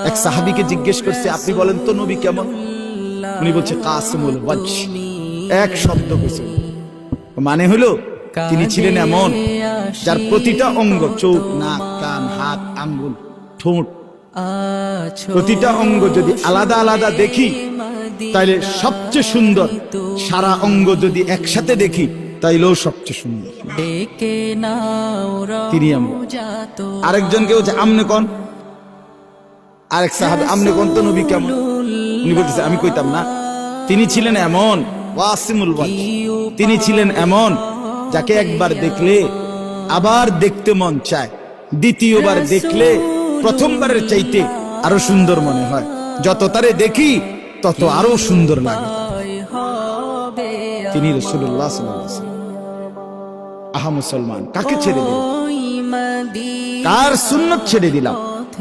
এক সাহাবীকে জিজ্ঞেস করছে, আপনি বলেন তো নবী কেমন? উনি বলছে কাসিমুল ওয়াজহ, এক শব্দ কইছে, মানে হলো তিনি ছিলেন এমন যার প্রতিটা অঙ্গ, চোখ, নাক, কান, হাত, আঙ্গুল, ঠোঁট, প্রতিটা অঙ্গ যদি আলাদা আলাদা দেখি তাইলে সবচেয়ে সুন্দর, সারা অঙ্গ যদি একসাথে দেখি তাইলেও সবচেয়ে সুন্দর তিনি। আমরা আরেকজন কেউ আমনে কোন, আরেক সাহাবী আমনে কোন তো নবী কেমন? উনি বলতেছে আমি কইতাম না, তিনি ছিলেন এমন ওয়াসিমুল ওয়াজহ, তিনি ছিলেন এমন যাকে একবার দেখলে আবার দেখতে মন চায়, দ্বিতীয়বার দেখলে প্রথমবারের চাইতে আরো সুন্দর মনে হয়, যত তারে দেখি তত আরো সুন্দর লাগে। তিনি রাসূলুল্লাহ সাল্লাল্লাহু আলাইহি ওয়াসাল্লাম। আহা মুসলমান, কাকে ছেড়ে দিলাম, কার সুন্নাত ছেড়ে দিলাম?